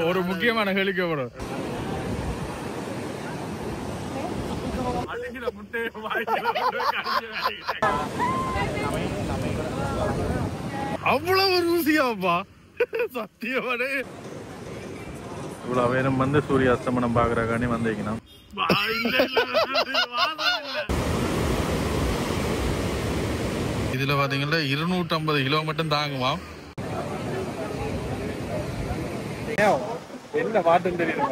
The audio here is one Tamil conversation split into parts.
ஒரு முக்கியமான கேள்விக்கு வரும். அவ்வளவு ருசியாப்பா சத்தியமானே. இவ்வளவு வேணும் வந்து சூரிய அஸ்தமனம் பாக்குறக்காண்டி வந்தீங்கன்னா இதுல பாத்தீங்கன்னா 250 கிலோ மட்டும் தாங்குவான். என்ன பாட்டுன்னு தெரியும்.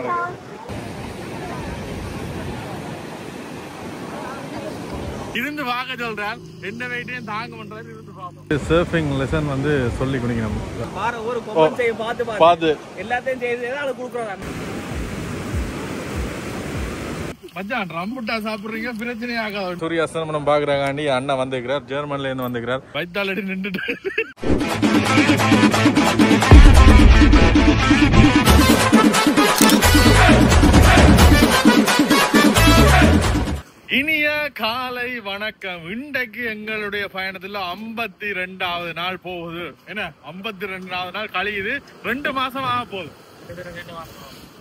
இருந்து வாங்க சொல்றான். என்ன வெயிட்டையும் தாங்க பண்றாரு. இருந்து பாப்போம். சர்ஃபிங் லெசன் வந்து சொல்லி குடிக்கணும். பாரு ஒரு கமெண்ட் செய்ய பாத்து எல்லாத்தையும் செய்து ஏதாவது குடுக்குறாங்க. மச்சான் ரம்புட்டா சாப்பிடுறீங்க பிரச்சனை ஆகாது. சூரிய அஸ்தமனம் பாக்குறாண்டி அண்ணன் வந்துக்கிறார். ஜெர்மன்ல இருந்து வந்துக்கிறார். வைத்தாலடி நின்றுட்டு இனிய காலை வணக்கம். இன்றைக்கு எங்களுடைய பயணத்துல 52வது நாள் போகுது. என்ன 52வது நாள் கழியுது. 2 மாசம் ஆக போகுது.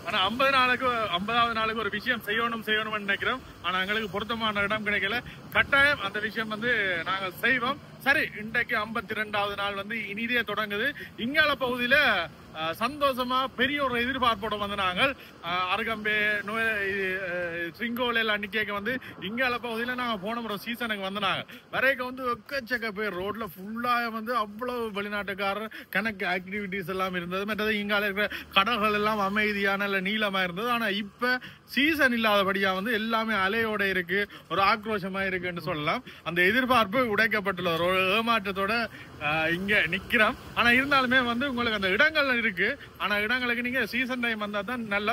ஆனா 50வது நாளுக்கு ஒரு விஷயம் செய்யணும்னு நினைக்கிறோம். ஆனா எங்களுக்கு பொருத்தமான இடம் கிடைக்கல. கட்டாயம் அந்த விஷயம் வந்து நாங்கள் செய்வோம். சரி, இன்றைக்கு 52வது நாள் வந்து இனிதே தொடங்குது. இங்கால பகுதியில சந்தோஷமா பெரிய ஒரு எதிர்பார்ப்போட வந்து நாங்கள் அருகம்பே ஸ்ரிங்கோல எல்லாம் நிக்க வந்து இங்கால பகுதியில நாங்க போன முறை சீசனுக்கு வந்து நாங்க வரைக்கும் வந்து எக்கச்சக்க பேர் ரோட்ல ஃபுல்லா வந்து அவ்வளவு வெளிநாட்டுக்காரர் கணக்கு ஆக்டிவிட்டிஸ் எல்லாம் இருந்தது. மற்றது இங்கால இருக்கிற கடல்கள் எல்லாம் அமைதியான நீளமா இருந்தது. ஆனா இப்ப சீசன் இல்லாதபடியா வந்து எல்லாமே அலையோட இருக்கு, ஒரு ஆக்ரோஷமா இருக்குன்னு சொல்லலாம். அந்த எதிர்பார்ப்பு உடைக்கப்பட்டுள்ள ஒரு ஏமாற்றத்தோட இங்க நிக்கிறோம். ஆனா இருந்தாலுமே வந்து உங்களுக்கு அந்த இடங்கள் இருக்கு. ஆனா இடங்களுக்கு நீங்க சீசன் டைம் வந்தா தான் நல்ல.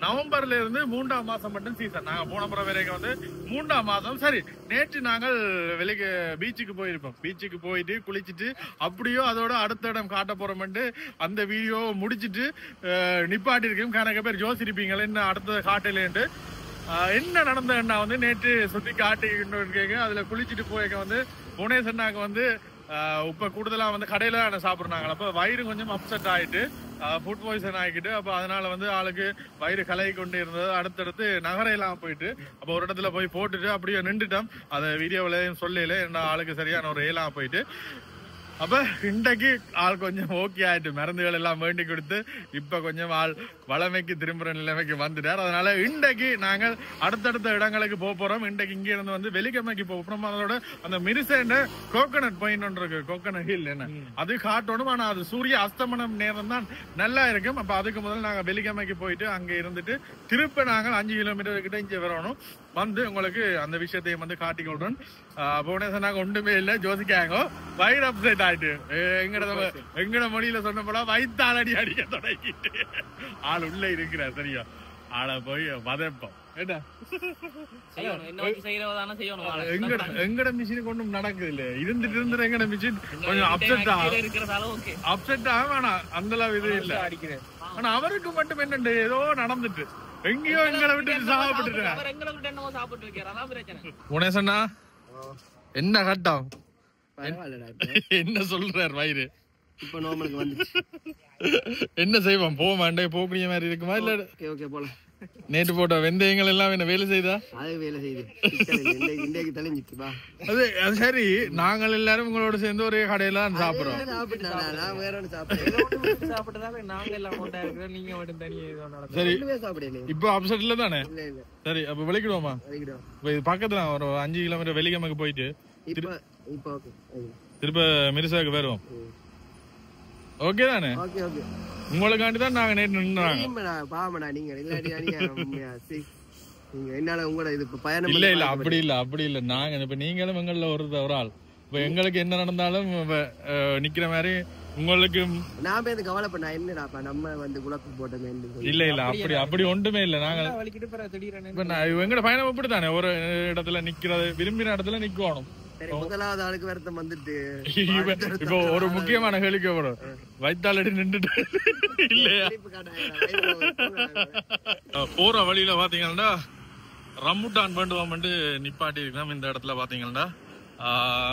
நவம்பர்ல இருந்து 3ஆம் மாசம் மட்டும் சீசன். நாங்க போன முறை வரைக்கும் வந்து 3ஆம் மாசம். சரி, நேற்று நாங்கள் வெளியே பீச்சுக்கு போயிருப்போம். பீச்சுக்கு போயிட்டு குளிச்சுட்டு அப்படியோ அதோட அடுத்த இடம் காட்ட போறோம்ட்டு அந்த வீடியோ முடிச்சுட்டு நிப்பாட்டி இருக்கோம். கணக்க பேர் யோசிச்சிருப்பீங்களே என்ன அடுத்த காட்டலேன்ட்டு. என்ன நடந்ததுன்னா வந்து நேற்று சுத்தி காட்டிக்கிட்டு இருக்கீங்க. அதுல குளிச்சுட்டு போய்க்க வந்து புவனேஸ்வரனாக்கு வந்து இப்ப கூடுதலா வந்து கடையில சாப்பிடுறாங்க. அப்ப வயிறு கொஞ்சம் அப்செட் ஆயிட்டு ஃபுட் பாய்சன் ஆகிக்கிட்டு அப்ப அதனால வந்து ஆளுக்கு வயிறு கலகி கொண்டு இருந்தது. அடுத்தடுத்து நகரையெல்லாம் போயிட்டு அப்ப ஒரு இடத்துல போய் போட்டுட்டு அப்படியே நின்றுட்டோம். அதை வீடியோவிலையும் சொல்லல. என்ன ஆளுக்கு சரியான ஒரு ஏலாம் போயிட்டு அப்ப இன்றைக்கு ஆள் கொஞ்சம் ஓகே ஆயிட்டு மருந்துகள் எல்லாம் வேண்டி கொடுத்து இப்ப கொஞ்சம் ஆள் வளமைக்கு திரும்புற நிலைமைக்கு வந்துட்டார். அதனால இன்றைக்கு நாங்கள் அடுத்தடுத்த இடங்களுக்கு போறோம். இன்றைக்கு இங்க இருந்து வந்து வெலிகமைக்கு போறோம். அதோட அந்த மிரிசேண்ட கோகனட் பாயிண்ட் ஒன்று இருக்கு, கோகனட் ஹில் என்ன அது காட்டணும். ஆனா அது சூரிய அஸ்தமனம் நேரம் தான் நல்லா இருக்கும். அப்ப அதுக்கு முதல்ல நாங்க வெலிகமைக்கு போயிட்டு அங்க இருந்துட்டு திருப்ப நாங்கள் 5 கிலோமீட்டர் கிட்ட இங்க வரணும். வந்து உங்களுக்கு அந்த விஷயத்தையும் வந்து காட்டி கொள்றோம். புவனேஸ்வரனாக ஒன்றுமே இல்லை, ஜோசிக்காங்க வயிறு அப்செட் ஆயிட்டு எங்கட மொழியில சொன்னப்படா வைத்தாலடி அடிக்க தொடங்கிட்டு ஆள் உள்ள இருக்கிறார். சரியா ஆளை போய் வதப்போம். எங்கட மிஷின் கொண்டும் நடக்குது இல்ல, இருந்துட்டு எங்கட மிஷின் கொஞ்சம் அப்செட் ஆகும். ஆனா அந்த அளவு இது இல்ல. ஆனா அவருக்கு மட்டும் என்னண்டு ஏதோ நடந்துட்டு எங்கேயோ எங்களை விட்டு சாப்பிட்டு. புவனேஸ்வரனா என்ன கட்டம் என்ன சொல்றாரு வயிறு இப்ப நார்மலுக்கு வந்துச்சு. என்ன செய்வோம்? போக மாட்டே போகக்கூடிய மாதிரி இருக்குமா இல்ல? ஓகே போலாம். நேற்று போட்ட வெந்தயங்கள் எல்லாம் என்ன வேலை செய்தா? அது வேலை செய்யுது. இன்றைக்கு தெளிஞ்சிட்டு வா. அது சரி, நாங்கள் எல்லாரும் உங்களோட சேர்ந்து ஒரே கடையில சாப்பிடுறோம். நான் வேற ஒன்று சாப்பிடுறேன். சாப்பிட்டதால நாங்க எல்லாம் கொண்டா இருக்கிறோம். நீங்க மட்டும் தனியா சரி சாப்பிடுறேன். இப்போ அப்செட்ல தானே? சரி, அப்ப வெளிக்கிடுவோமா? பக்கத்துல ஒரு 5 கிலோமீட்டர் வெளிக்கமக்கு போயிட்டு திருப்ப மிரிசாவுக்கு வருவோம். ஓகே தானே? உங்களுக்காண்டி தான் நாங்க நேற்று நின்றாங்க. இல்ல இல்ல அப்படி இல்ல நாங்க இப்ப நீங்களும் எங்கள ஒரு ஆள். இப்ப எங்களுக்கு என்ன நடந்தாலும் நிக்கிற மாதிரி உங்களுக்கு நான் கவலை பண்ண என்னடா நம்ம வந்து குழப்பம் போட்டோமே. இல்ல இல்ல அப்படி ஒன்றுமே இல்ல. நாங்க எங்கட பயணம் அப்படித்தானே, ஒரு இடத்துல நிக்கிறது விரும்பின இடத்துல நிக்கணும். முதலாவது ஆளுக்கு வருத்தம் வந்துட்டு இப்போ ஒரு முக்கியமான கேள்விக்கு வரும். வைத்தாலடி நின்றுட்டு இல்லையா போற வழியில பாத்தீங்கன்னா ரம்புட்டான் வேண்டுவோம் நிப்பாட்டி இருக்கோம். இந்த இடத்துல பாத்தீங்கன்னா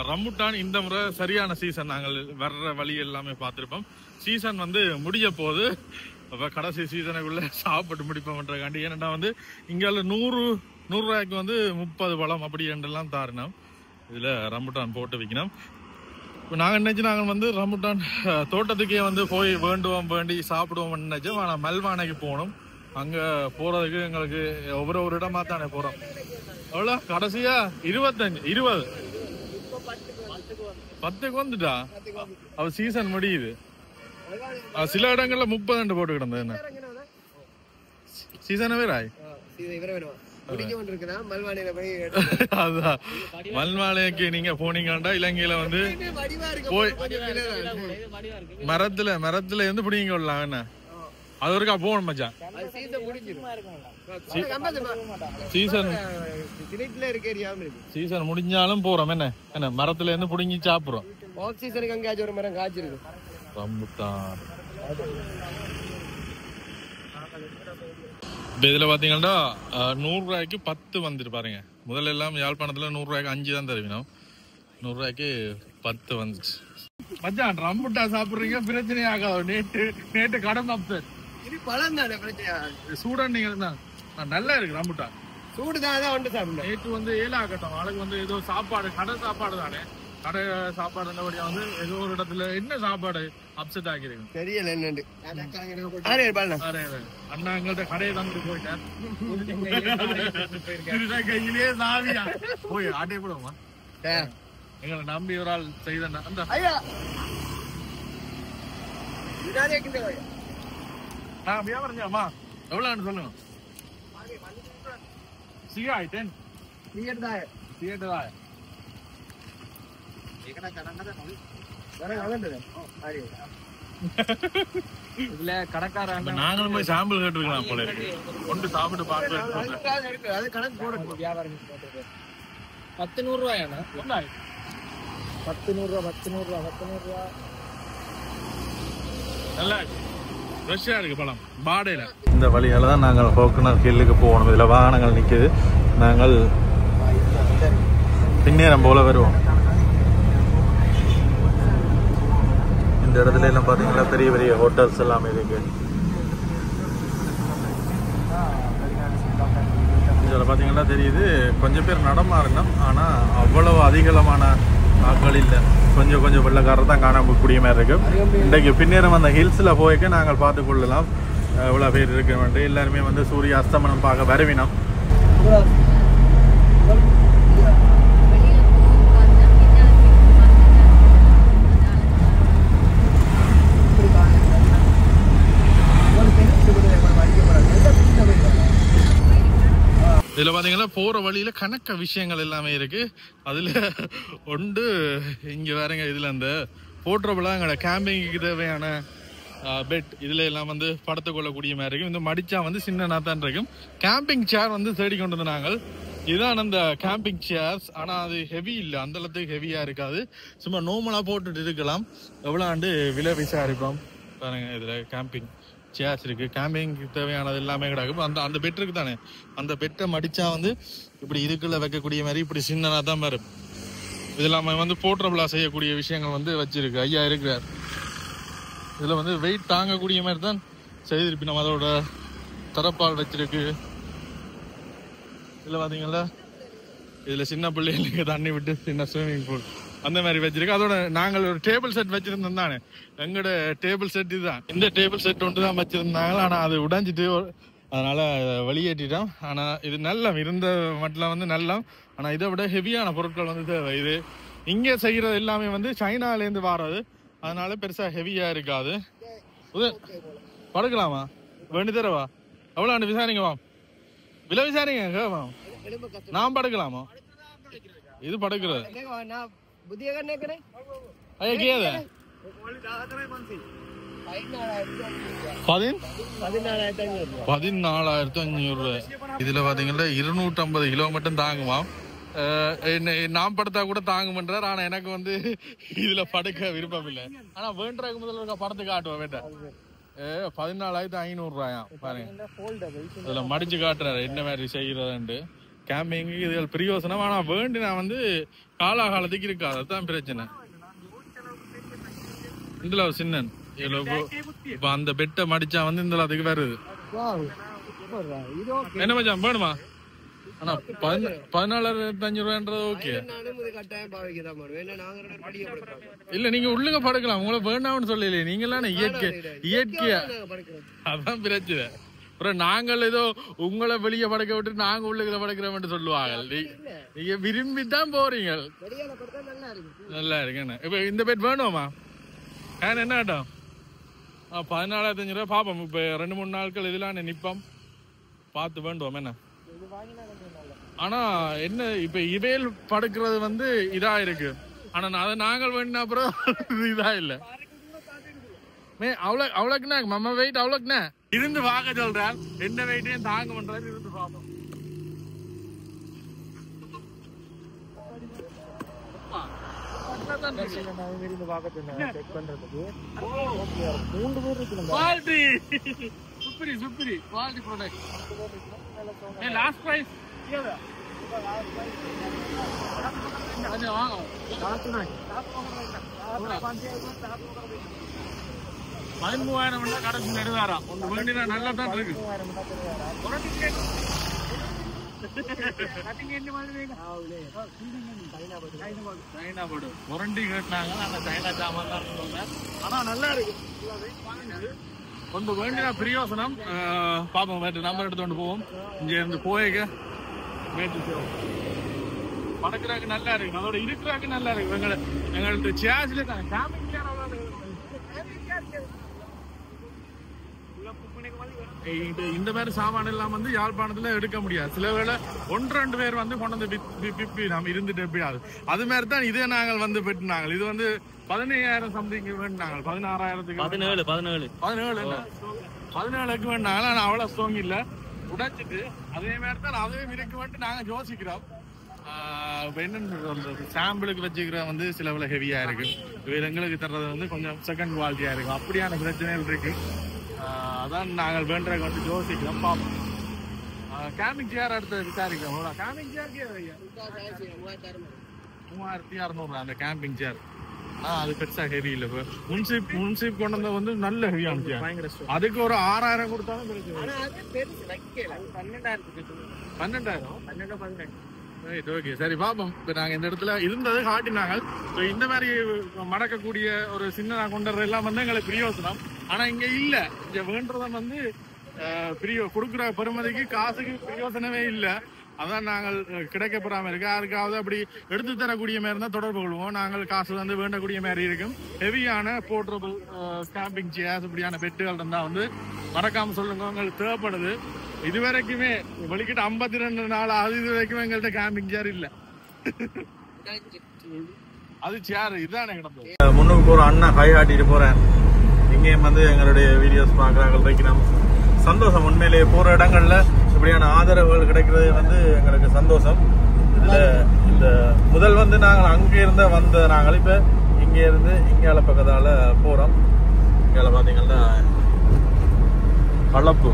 ரம்புட்டான் இந்த முறை சரியான சீசன். நாங்கள் வர்ற வழி எல்லாமே பார்த்திருப்போம். சீசன் வந்து முடிய போது அப்ப கடைசி சீசனுக்குள்ள சாப்பிட்டு முடிப்போம்ன்றக்காண்டி. ஏன்னா வந்து இங்கால 100 ரூபாய்க்கு வந்து 30 பழம் அப்படி என்றெல்லாம் தாரினோம். இதுல ரம்புட்டான் போட்டு வைக்கணும். இப்போ நாங்கள் நினைச்சு நாங்கள் வந்து ரம்புட்டான் தோட்டத்துக்கே வந்து போய் வேண்டி சாப்பிடுவோம் நினைச்சோம். ஆனால் மல்வானைக்கு போகணும். அங்க போறதுக்கு எங்களுக்கு ஒவ்வொரு இடமா தானே போறோம். எவ்வளோ கடைசியா 20 10க்கு வந்துட்டா. அவ சீசன் முடியுது. சில இடங்கள்ல 30 போட்டு கிடந்தது. என்ன சீசன் வேற அதான் மல்வானைக்கு நீங்க போனீங்கண்டா இலங்கையில வந்து போய் மரத்துல இருந்து பிடிங்க விடலாம். என்ன அது ஒருக்கா போகணும் மச்சான். சீசன் முடிஞ்சாலும் போறோம். என்ன மரத்துல இருந்து புடிங்கி சாப்பிடுறோம். இதுல பாத்தீங்கன்னா 100 ரூபாய்க்கு 10 வந்துட்டு பாருங்க. முதல்ல எல்லாம் யாழ்ப்பாணத்துல 100 ரூபாய்க்கு 5 தான் தருவினோம். 100 ரூபாய்க்கு 10 வந்துச்சு. மச்சான் ரம்புட்டா சாப்பிடுறீங்க பிரச்சனை ஆகாது. நேற்று கடன் அப்செட் பழம் தானே பிரச்சனை. சூடான் நீங்க நல்லா இருக்கு ரம்புட்டா. சூடுதான் ஒன்று சாப்பிடணும். நேற்று வந்து 7 ஆகட்டும். நாளைக்கு வந்து ஏதோ சாப்பாடு கடை சாப்பாடு தானே. கடை சாப்பாடு இருந்தபடியா வந்து ஏதோ ஒரு இடத்துல என்ன சாப்பாடு அப்செட் ஆகிருக்கு தெரியல. என்னண்டு அண்ணா எங்கள்கிட்ட கடையை தந்துட்டு போயிட்டார். கையிலே சாவியா போய் ஆட்டே போடுவோமா எங்களை நம்பி ஒரு ஆள் செய்த அந்த நான் வியாபாரஞ்சாமா எவ்வளோன்னு சொல்லுங்க. சிஆயிட்டேன் இதுல கடைக்காரன் நாங்களும் போய் சாம்பிள் கேட்டுருக்கலாம் போல இருக்கு. கொண்டு சாப்பிட்டு பார்த்து 10 ரூபாயாண்ணா? 10 ரூபா நல்லா ஃப்ரெஷ்ஷாக இருக்கு பழம் பாடையில். இந்த வழியால தான் நாங்கள் கோகனட் ஹில்லுக்கு போகணும். இதில் வாகனங்கள் நிற்குது. நாங்கள் பின்னேரம் போல வருவோம். இந்த இடத்துல எல்லாம் பார்த்தீங்கன்னா பெரிய பெரிய ஹோட்டல்ஸ் எல்லாமே இருக்கு. இதில் பார்த்தீங்கன்னா தெரியுது கொஞ்சம் பேர் நடமாறணும். ஆனால் அவ்வளவு அதிகமான ஆட்கள் இல்லை. கொஞ்சம் வெள்ளக்காரர் தான் காணக்கூடிய மாதிரி இருக்கு. இன்றைக்கு பின்னேரம் அந்த ஹில்ஸில் போய்க்க நாங்கள் பார்த்து கொள்ளலாம் எவ்வளோ பேர் இருக்கு. எல்லாருமே வந்து சூரிய அஸ்தமனம் பார்க்க வருவினோம். இதில் பார்த்தீங்கன்னா போகிற வழியில் கணக்க விஷயங்கள் எல்லாமே இருக்குது. அதில் ஒன்று இங்கே வேறங்க. இதில் அந்த போட்டுறப்பெல்லாம் எங்களோட கேம்பிங்க்கு தேவையான பெட் இதில் எல்லாம் வந்து படுத்து கொள்ளக்கூடிய மாதிரி இருக்கும். இந்த மடிச்சா வந்து சின்ன தான் இருக்கும். கேம்பிங் சேர் வந்து தேடி கொண்டு வந்து நாங்கள் இதுதான் அந்த கேம்பிங் சேர்ஸ். ஆனால் அது ஹெவி இல்லை, அந்த அளவுக்கு ஹெவியாக இருக்காது. சும்மா நார்மலாக போட்டுட்டு இருக்கலாம். எவ்வளோ ஆண்டு விலை விசாரிப்போம் பாருங்க. இதில் கேம்பிங் சேர்ஸ் இருக்கு. கேம்பிங்க்கு தேவையானது எல்லாமே கிடக்கும். அந்த பெட் இருக்கு தானே, அந்த பெட்டை மடிச்சா வந்து இப்படி இதுக்குள்ள வைக்கக்கூடிய மாதிரி இப்படி சின்னதாக தான் வரும். இது இல்லாமல் வந்து போர்ட்டபிளா செய்யக்கூடிய விஷயங்கள் வந்து வச்சிருக்கு. ஐயா இருக்கிறார். இதில் வந்து வெயிட் தாங்கக்கூடிய மாதிரி தான் செய்திருப்பி. நம்ம அதோட தரப்பால் வச்சிருக்கு. இதில் பார்த்தீங்களா, இதில் சின்ன பிள்ளைகளுக்கு தண்ணி விட்டு சின்ன ஸ்விம்மிங் பூல் அந்த மாதிரி வச்சிருக்கு. அதோட நாங்கள் ஒரு டேபிள் செட் வச்சிருந்தோம் தானே. எங்களோட டேபிள் செட் இதுதான். இந்த டேபிள் செட் ஒன்று தான் வச்சிருந்தாங்க. ஆனால் அது உடைஞ்சிட்டு அதனால வெளியேற்றிட்டோம். ஆனால் இது நல்லா இருந்த மட்டும் வந்து நல்லா. ஆனால் இதை விட ஹெவியான பொருட்கள் வந்து தேவை. இது இங்கே செய்கிறது எல்லாமே வந்து சைனாலேருந்து வர்றது. அதனால பெருசாக ஹெவியாக இருக்காது. படுக்கலாமா வேண்டி தரவா எவ்வளோ விசாரிங்கம்மா விலை விசாரிங்க. நான் படுக்கலாமா? இது படுக்கிறது ஐயா கேத 14,500. இதுல பாத்தீங்கன்னா 250 கிலோ மட்டும் தாங்குமாம். நான் படுத்தா கூட தாங்குமன்றார். ஆனா எனக்கு வந்து இதுல படுக்க விருப்பம் இல்லை. ஆனா வேண்டாக்கு முதல்ல படத்து காட்டுவோம். வேண்டா 14,500 ரூபாயாம் பாருங்க. இதுல மடிச்சு காட்டுறாரு என்ன மாதிரி செய்யறதுண்டு. கேம்பிங்கு இதுகள் பிரயோசனம். ஆனா வேண்டி நான் வந்து காலாகாலத்துக்கு இருக்காது. அதுதான் பிரச்சனை. இதுல சின்னன் இப்ப அந்த பெட்டை மடிச்சா வந்து இந்த அதுக்கு வருது. என்ன மச்சான் வேணுமா? ஆனா 14,500 ஓகே இல்ல, நீங்க உள்ளுங்க படுக்கலாம், உங்களை வேண்டாம்னு சொல்லலையே. நீங்க எல்லாம் இயற்கையா அதான் பிரச்சனை. அப்புறம் நாங்கள் ஏதோ உங்களை வெளியே படுக்க விட்டு நாங்க உள்ளுகளை படுக்கிறோம் சொல்லுவாங்க. நீங்க விரும்பித்தான் போறீங்க. நல்லா இருக்கு. இப்ப இந்த பெட் வேணுமா? என்ன ஆட்டம்? 14,500 பாப்போம். இப்ப 2-3 நாட்கள் இதெல்லாம் நிப்போம், பார்த்து வேண்டுவோம். என்ன ஆனா என்ன இப்ப இவையில் படுக்கிறது வந்து இதா இருக்கு. ஆனா அதை நாங்கள் வேண்டின அப்புறம் இதா இல்ல. அவ்வளவுக்குண்ணா மம்ம வெயிட் அவ்வளவுக்குண்ணா இருந்து வாங்க சொல்றான். என்ன வெயிட்டையும் தாங்க பண்றாரு. இருந்து பார்ப்போம். Superi quality product. Hey, last price. Yeah. Ada வாங்க. காத்துனாய். 13,000 கடைசி நடுவாரா. ஒன்னு வேண்டினா நல்லா தான் இருக்கு. ஒரு டிக்கெட். கட்டிங் என்ன மாதிரி வேணும்? சைனா போடு. வாரண்டி கேட்டாங்க. அந்த சைனா சாமான் தான் சொல்றாங்க. ஆனா நல்லா இருக்கு. ஒன்று வேண்டினா பிரியோசனம். பாப்போம், வேறு நம்பர் எடுத்துட்டு போவோம். இங்க இருந்து போயக்க படக்குறாக்கு நல்லா இருக்கு, அதோட இருக்கிறாக்கு நல்லா இருக்கு. எங்களுக்கு சேர்ஸ்ல இந்த மாதிரி சாமான எல்லாம் வந்து யாழ்ப்பாணத்துல எடுக்க முடியாது. சில வேளை 1-2 பேர் வந்து கொண்டு வந்து நாம இருந்துட்டு எப்படியாது அது மாதிரி தான் இதே நாங்கள் வந்து பெற்றுனாங்க. இது வந்து 15,000 சம்திங் வேண்டாங்க. 16,000க்கு 17க்கு வேண்டாங்க. ஆனா அவ்வளவு ஸ்ட்ராங் இல்ல, உடைச்சிட்டு அதே மாதிரி தான் அதுவே இருக்கு வந்துட்டு நாங்க யோசிக்கிறோம். என்னன்னு சொல்றது, சாம்பிளுக்கு வச்சுக்கிற வந்து சில வேலை ஹெவியா இருக்கு. எங்களுக்கு தர்றது வந்து கொஞ்சம் செகண்ட் குவாலிட்டியா இருக்கு. அப்படியான பிரச்சனைகள் இருக்கு. அதான் நாங்கள் வேண்டதுக்கு வந்து யோசிக்கிறோம். பார்ப்போம். கேம்பிங் சேர் எடுத்து விசாரிக்கிறோம். கேம்பிங் சேர் 3,600 அந்த கேம்பிங் சேர். அது பெருசா ஹெவி இல்ல. முன்சிப் கொண்டு வந்த வந்து நல்ல ஹெவியான சேர். அதுக்கு ஒரு 6,000 கொடுத்தாலும் 12,000. ஓகே, சரி பாப்போம். இப்ப நாங்க இந்த இடத்துல இருந்தது காட்டினாங்க. இந்த மாதிரி மடக்கக்கூடிய ஒரு சின்ன கொண்டது எல்லாம் வந்து எங்களுக்கு பிரியோசனம். ஆனா இங்க இல்ல. இங்க வேண்டத வந்து கொடுக்குற பெருமதிக்கு காசுக்கு பிரியோசனமே இல்ல. அதான் நாங்கள் கிடைக்கப்படாம இருக்கு. யாருக்காவது அப்படி எடுத்து தரக்கூடிய மாதிரி இருந்தா தொடர்பு கொள்வோம். நாங்கள் காசு வந்து வேண்டக்கூடிய மாதிரி இருக்கும். ஹெவியான போர்ட்டபிள் கேம்பிங் சேர்ஸ் இப்படியான பெட்டுகள் இருந்தா வந்து மறக்காம சொல்லுங்க, உங்களுக்கு தேவைப்படுது. இதுவரைக்குமே வெளிக்கிட்ட 52 நாள் ஆகுது. இது வரைக்கும் எங்கள்கிட்ட கேம்பிங் சேர் இல்ல. அது சேர் இதுதான் கிடந்தது. முன்னுக்கு போற அண்ணா கை காட்டிட்டு போறேன். இங்கேயும் வந்து எங்களுடைய வீடியோஸ் பார்க்குறாங்க. வைக்கிறோம் சந்தோஷம். உண்மையிலேயே போற இடங்கள்ல இப்படியான ஆதரவுகள் கிடைக்கிறது வந்து எங்களுக்கு சந்தோஷம். இதுல இந்த முதல் வந்து நாங்கள் அங்கே இருந்த வந்த நாங்கள் இப்ப இங்க இருந்து இங்கால பக்கத்தால போறோம். இங்கால பாத்தீங்கன்னா கலப்பு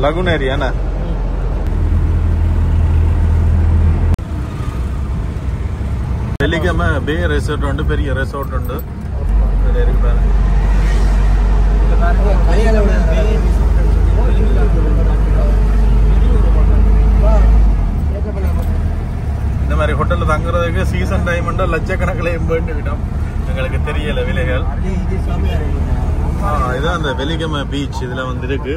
லகுன் ஏரியா. வெள்ளிக்கிழமை பே ரெசார்ட் உண்டு, பெரிய ரெசார்ட் உண்டு. இருக்கு பாருங்க. இந்த மாதிரி ஹோட்டல்ல தங்குறதுக்கு சீசன் டைம் லட்சக்கணக்கில் விடும். எங்களுக்கு தெரியல விலைகள். இதுதான் அந்த வெள்ளிக்கிழமை பீச். இதுல வந்து இருக்கு.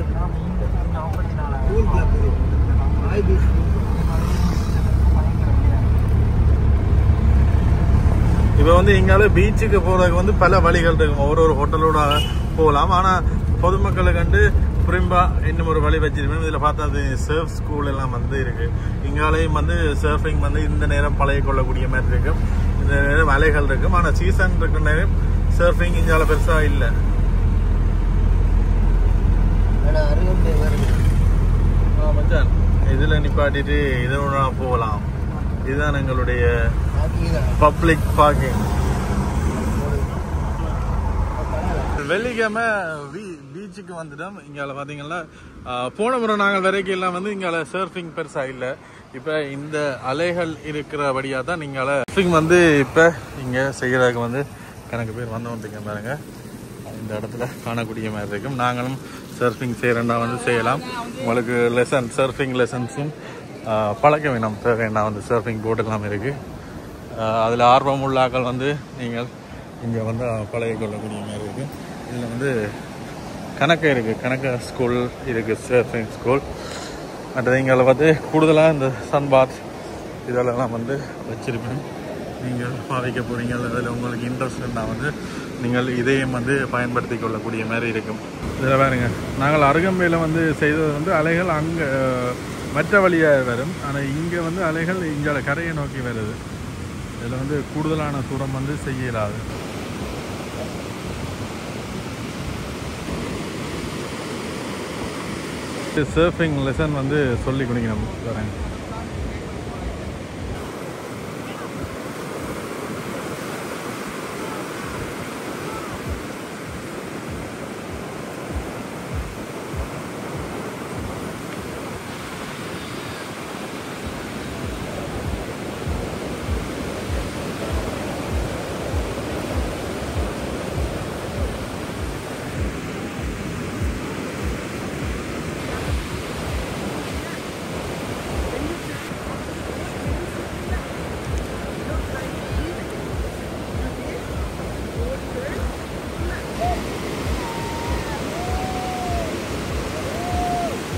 இப்ப வந்து இங்கால பீச்சுக்கு போறதுக்கு வந்து பல வழிகள் இருக்கும். ஒரு ஹோட்டலோட போகலாம். ஆனா பொதுமக்களை கண்டு புரிம்பா இன்னும் ஒரு வழி வச்சிருக்கோம். இதுல பார்த்தா அது சர்ஃப் ஸ்கூல் எல்லாம் வந்து இருக்கு. இங்காலையும் வந்து சர்ஃபிங் வந்து இந்த நேரம் பழகி கொள்ளக்கூடிய மாதிரி இருக்கும். இந்த நேரம் அலைகள் இருக்கும். ஆனா சீசன் இருக்கிற நேரம் சர்ஃபிங் இங்கால பெருசா இல்ல. இதுல நிப்பாட்டிட்டு இதோட போகலாம். இதுதான் எங்களுடைய பப்ளிக் பார்க்கிங். வெள்ளிக்கிழமை பீச்சுக்கு வந்துட்டோம். இங்கால பாத்தீங்கன்னா போன முறை நாங்கள் வரைக்கும் எல்லாம் வந்து இங்கால சர்ஃபிங் பெருசா இல்ல. இப்ப இந்த அலைகள் இருக்கிறபடியா தான் இங்கால சர்ஃபிங் வந்து இப்ப இங்க செய்யறதுக்கு வந்து கணக்கு பேர் வந்தவங்க பாருங்க. இந்த இடத்துல காணக்கூடிய மாதிரி இருக்கும். நாங்களும் சர்ஃபிங் செய்கிறேன்னா வந்து செய்யலாம். உங்களுக்கு சர்ஃபிங் லெசன்ஸும் பழக்க வேணும் தேவைன்னா வந்து சர்ஃபிங் போர்டெல்லாம் இருக்குது. அதில் ஆர்வம் உள்ள ஆக்கள் வந்து நீங்கள் இங்கே வந்து பழகி கொள்ளக்கூடிய மாதிரி இருக்குது. இதில் வந்து கணக்கு இருக்குது, கணக்கு ஸ்கூல் இருக்குது, சர்ஃபிங் ஸ்கூல். மற்றது இங்கே வந்து கூடுதலாக இந்த சன்பாத் இதெல்லாம் வந்து வச்சிருப்பேன். நீங்கள் பாவிக்க போகிறீங்க, அதில் உங்களுக்கு இன்ட்ரெஸ்ட்னா வந்து நீங்கள் இதையும் வந்து பயன்படுத்தி கொள்ளக்கூடிய மாதிரி இருக்கும். இதில் பாருங்க, நாங்கள் அருகம்பையில் வந்து செய்தது வந்து அலைகள் அங்கே மற்ற வழியாக வரும். ஆனால் இங்கே வந்து அலைகள் இங்கே கரையை நோக்கி வருது. இதில் வந்து கூடுதலான தூரம் வந்து செய்யலாது. சர்ஃபிங் லெசன் வந்து சொல்லி கொடுக்கணும் வரேன்.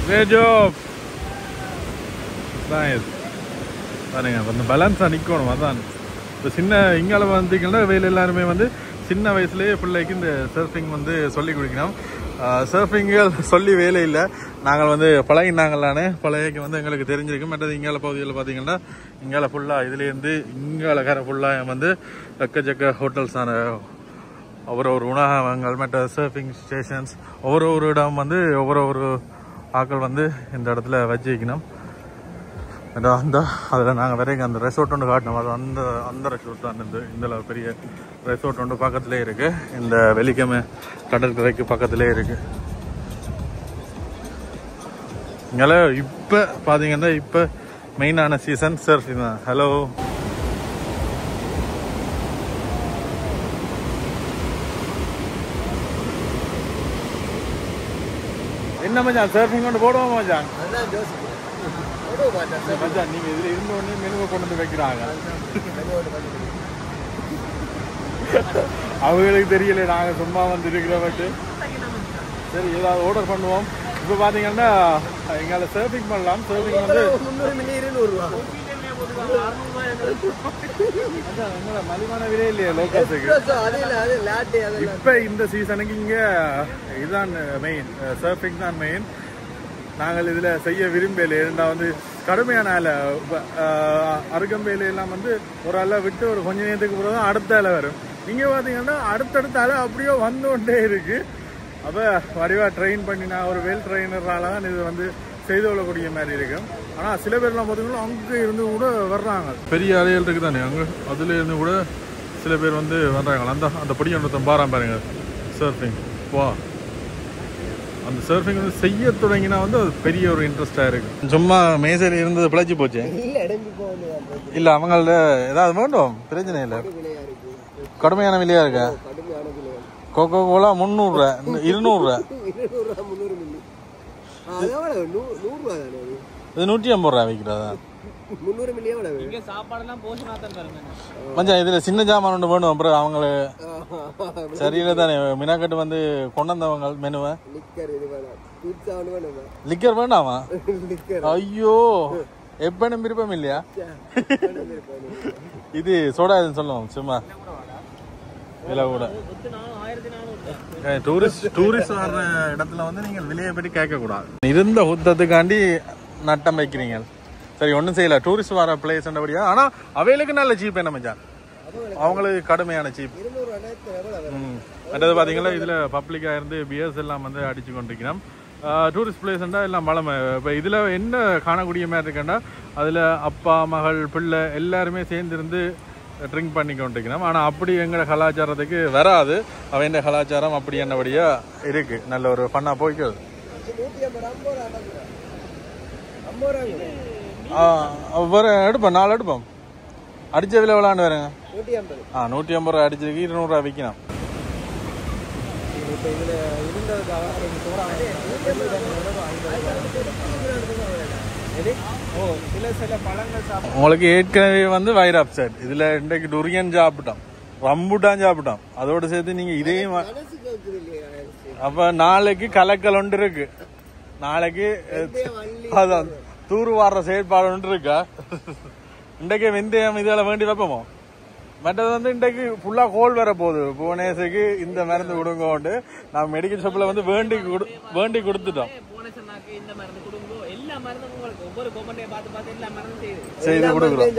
Great job. Nice. பாருங்க, அந்த பேலன்ஸாக நிற்கணும். அதான் இப்போ சின்ன இங்கால வந்தீங்கன்னா வெயில் எல்லாருமே வந்து சின்ன வயசுலேயே பிள்ளைக்கு இந்த சர்ஃபிங் வந்து சொல்லி கொடுக்கணும். சர்ஃபிங்கள் சொல்லி வேலை இல்லை, நாங்கள் வந்து பழகினாங்களானே பழகைக்கு வந்து எங்களுக்கு தெரிஞ்சிருக்கும். மற்றது இங்கால பகுதியில் பார்த்தீங்கன்னா இங்கால ஃபுல்லாக இதுலேருந்து இங்கால கரை ஃபுல்லாக வந்து எக்கச்சக்க ஹோட்டல்ஸான ஒவ்வொரு உணவகங்கள் மற்ற சர்ஃபிங் ஸ்டேஷன்ஸ் ஒவ்வொரு இடம் வந்து ஒவ்வொரு ஆக்கள் வந்து இந்த இடத்துல வச்சு வைக்கணும். அந்த அதில் நாங்கள் வரைக்கும் அந்த ரெசார்ட் ஒன்று காட்டினோம். அது அந்த ரெசார்ட் தான் இந்த பெரிய ரெசார்ட் ஒன்று பக்கத்துலேயே இருக்குது. இந்த வெள்ளிக்கிழமை கடற்கரைக்கு பக்கத்துலேயே இருக்குது. இங்கே இப்போ பார்த்தீங்கன்னா இப்போ மெயினான சீசன் சர்ஃபிங் தான். ஹலோ, என்ன மச்சான் சர்ஃபிங் கொண்டு போடுவோம் மச்சான்? மச்சான் நீங்க இதுல இருந்த உடனே மெனுவை கொண்டு வந்து வைக்கிறாங்க. அவங்களுக்கு தெரியல, நாங்க சும்மா வந்து இருக்கிறவட்டு. சரி, ஏதாவது ஆர்டர் பண்ணுவோம். இப்போ பாத்தீங்கன்னா எங்களை சர்ஃபிங் பண்ணலாம். சர்ஃபிங் வந்து 300 மில்லி 200 ரூபா. மலிவான விலை இல்லையா லோக்கல்ஸுக்கு? இப்ப இந்த சீசனுக்கு இங்க இதுதான் மெயின், சர்ஃபிங் தான் மெயின். நாங்கள் இதுல செய்ய விரும்பல. வந்து கடுமையான அலை, அருகம்பையில எல்லாம் வந்து ஒரு அலை விட்டு ஒரு கொஞ்ச நேரத்துக்கு பிறகு தான் அடுத்த அலை வரும். இங்க பாத்தீங்கன்னா அடுத்தடுத்த அலை அப்படியே வந்து கொண்டே இருக்கு. அப்ப வடிவா ட்ரெயின் பண்ணி நான் ஒரு வெல் ட்ரெயினரால தான் இது வந்து செய்து கொள்ளக்கூடிய மாதிரி இருக்கும். ஆனால் சில பேர்லாம் பார்த்தீங்கன்னா அங்கே இருந்து கூட வர்றாங்க. பெரிய அலைகள் இருக்குது தானே அங்கே, அதுல இருந்து கூட சில பேர் வந்து வர்றாங்க. அந்த படி ஒன்றத்தை பாராம பாருங்க சர்ஃபிங். வா, அந்த சர்ஃபிங் வந்து செய்ய தொடங்கினா வந்து அது பெரிய ஒரு இன்ட்ரெஸ்டாக இருக்கு. சும்மா மேசையில் இருந்தது பிழைச்சி போச்சு. இல்லை அவங்கள ஏதாவது வேண்டும், பிரச்சனை இல்லை. கடுமையான விலையா இருக்கா? கோகோ கோலா 300 ரூபா, 200 ரூபா. இது 150 ரூபா விற்கிறதா? 300 மில்லியே வளவு. இங்க சாப்பாடுலாம் போஷனா தான் தருங்க மச்சான். இதுல சின்ன ஜாமான் ஒன்று வேணும். அப்புறம் அவங்கள சரியில்லை தானே மினாக்கட்டு வந்து கொண்டு வந்தவங்க மெனுவை. லிக்கர் வேண்டாமா? ஐயோ, எப்பனும் விருப்பம் இல்லையா? இது சோடா இதுன்னு சொல்லுவோம் சும்மா விலை கூட. டூரிஸ்ட் வர்ற இடத்துல வந்து நீங்கள் விலையை பற்றி கேட்கக்கூடாது. இருந்த உத்தத்துக்காண்டி நட்டம் வைக்கிறீங்க. சரி, ஒன்றும் செய்யல. டூரிஸ்ட் வர பிளேஸ்ன்றபடியா. ஆனால் அவைகளுக்கு நல்ல சீப் என்ன மச்சான், அவங்களுக்கு கடுமையான சீப். அடுத்தது பார்த்தீங்கன்னா இதில் பப்ளிக்காக இருந்து பியர்ஸ் எல்லாம் வந்து அடிச்சு கொண்டிருக்கிறோம். டூரிஸ்ட் பிளேஸ்ண்டா எல்லாம் பழமை. இப்போ இதில் என்ன காணக்கூடிய மாதிரி இருக்குன்னா அதில் அப்பா மகள் பிள்ளை எல்லாருமே சேர்ந்துருந்து ட்ரிங்க் பண்ணி கொண்டிருக்கிறோம். ஆனால் அப்படி எங்களோட கலாச்சாரத்துக்கு வராது. அவன் கலாச்சாரம் அப்படி என்னபடியாக இருக்குது. நல்ல ஒரு ஃபன்னாக போய்க்குது. வேறு எடுப்போம், 4 எடுப்போம். அடித்த விலை விளாண்டு வரேங்க. 150 ரூபா அடிச்சிருக்கு. 200 ரூபா விற்கணும். இப்போ இதில் இருந்ததுக்காக சில பழங்கள் சாப்பிடும். உங்களுக்கு ஏற்கனவே வந்து வயிறு அப்செட். இதுல இன்றைக்கு டுரியன் சாப்பிட்டோம், ரம்புட்டான் சாப்பிட்டோம், அதோட சேர்த்து நீங்க இதையும். அப்ப நாளைக்கு கலக்கல் ஒன்று இருக்கு, நாளைக்கு அதான் தூர் வாடுற செயற்பாடு ஒன்று இருக்கா. இன்றைக்கு வெந்தயம் இதெல்லாம் வேண்டி வைப்போமோ. மற்றது வந்து இன்றைக்கு ஃபுல்லா கோல் வர போகுது. புவனேஷுக்கு இந்த மருந்து கொடுங்கோண்டு நான் மெடிக்கல் ஷாப்ல வந்து வேண்டி கொடுத்துட்டோம். செய்து கொடுக்குறோம்.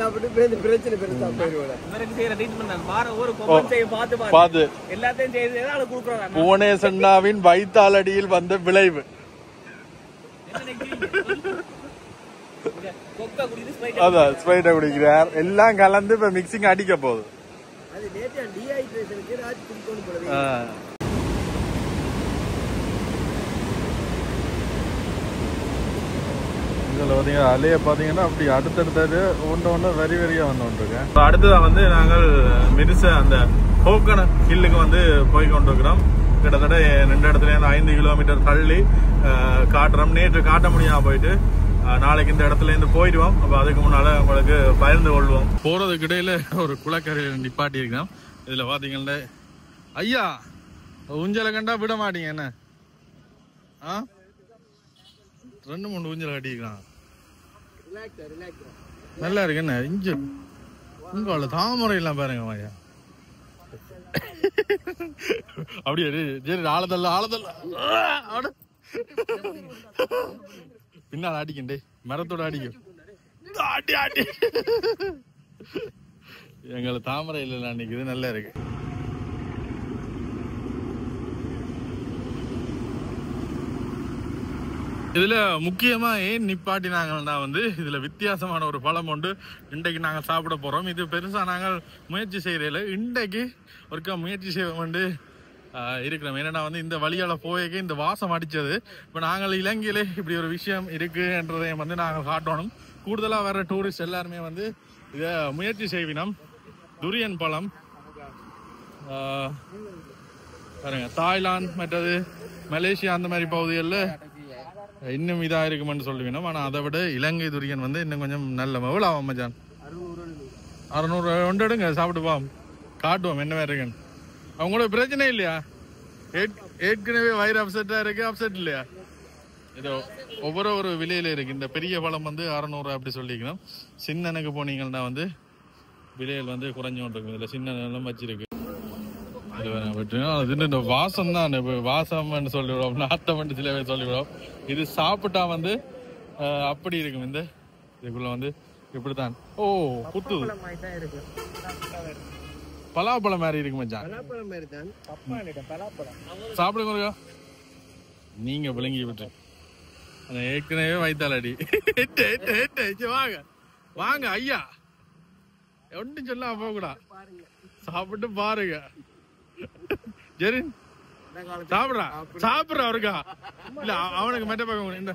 புவனேசன்னாவின் வைத்தாலடியில் வந்த விளைவு அதான் ஸ்ப்ரைட்டை குடிக்கிறார். எல்லாம் கலந்து இப்ப மிக்சிங் அடிக்க போகுது. அலைய பாத்தீங்கன்னா அப்படி அடுத்தடுத்து ஒன்று வெரி வெரியா வந்துருக்கேன். அடுத்ததான் வந்து நாங்கள் மிரிச அந்த கோகனட் ஹில்லுக்கு வந்து போய் கொண்டிருக்கிறோம். கிட்டத்தட்ட 2 இடத்துல 5 கிலோமீட்டர் தள்ளி காட்டுறோம். நேற்று காட்ட முடியாம போயிட்டு நாளைக்கு இந்த இடத்துல இருந்து போயிடுவோம். அப்ப அதுக்கு முன்னால உங்களுக்கு பகிர்ந்து கொள்வோம். போறதுக்கு இடையில ஒரு குளக்கரையில நிப்பாட்டி இருக்கோம். இதுல பாத்தீங்கன்னா ஐயா ஊஞ்சலை கண்டா விட மாட்டீங்க என்ன? 2-3 ஊஞ்சல் கட்டிக்கிறான். நல்லா இருக்கு என்ன இஞ்ச உங்கள தாமரை எல்லாம் பாருங்க ஐயா. அப்படியே சரி ஆழத்தல்ல பின்னால் அடிக்கண்டே மரத்தோட அடிக்கும். ஆட்டி எங்களை தாமரை இல்ல நிக்குது. நல்லா இருக்கு. இதுல முக்கியமா ஏன் நிப்பாட்டினாங்கன்னா வந்து இதுல வித்தியாசமான ஒரு பழம் உண்டு. இன்றைக்கு நாங்க சாப்பிட போறோம். இது பெருசா நாங்கள் முயற்சி செய்யறதில்ல. இன்றைக்கு ஒருக்கா முயற்சி செய்வோம் இருக்கிறோம். ஏன்னா வந்து இந்த வழியால போயக்கு இந்த வாசம் அடிச்சது. இப்ப நாங்கள் இலங்கையில இப்படி ஒரு விஷயம் இருக்குன்றதையும் வந்து நாங்கள் காட்டணும். கூடுதலா வர டூரிஸ்ட் எல்லாருமே வந்து இத முயற்சி செய்வினோம். துரியன் பழம் பாருங்க, தாய்லாந்து மற்றது மலேசியா அந்த மாதிரி பகுதிகளில் இன்னும் இதா இருக்குமென்னு சொல்லுவீனோம். ஆனா அதை விட இலங்கை துரியன் வந்து இன்னும் கொஞ்சம் நல்ல எவ்வளோ ஆகும் மச்சான்? 600 ஒன்று எடுங்க, சாப்பிட்டு காட்டுவோம் என்ன மாதிரி இருக்குன்னு. அவங்களோட பிரச்சனை இல்லையா? ஏற்கனவே வயிறு அப்செட்டா இருக்கு, அப்செட் இல்லையா? இதோ ஒவ்வொரு விலையில இருக்கு. இந்த பெரிய பழம் வந்து 600 அப்படி சொல்லிக்கணும். சின்னனுக்கு போனீங்கன்னா வந்து விலையில் வந்து குறைஞ்சு கொண்டு இருக்கும். இதுல சின்ன வச்சிருக்கு. இந்த வாசம் தான் வாசம் சொல்லிவிடும், நாட்டம் சில பேர் சொல்லிவிடும். இது சாப்பிட்டா வந்து அப்படி இருக்கும். இந்த இதுக்குள்ள வந்து இப்படித்தான். ஓ குத்துது, பலாப்பழம் மாதிரி இருக்கு மச்சான். சாப்பிடுங்க நீங்க விளங்கி விட்டு. ஏற்கனவே வைத்தாலடி. வாங்க வாங்க ஐயா, ஒன்றும் சொல்ல போகக்கூடா, சாப்பிட்டு பாருங்க. சரி சாப்பிடுறா சாப்பிடுறா இருக்கா இல்ல அவனுக்கு மெட்ட பார்க்க இந்த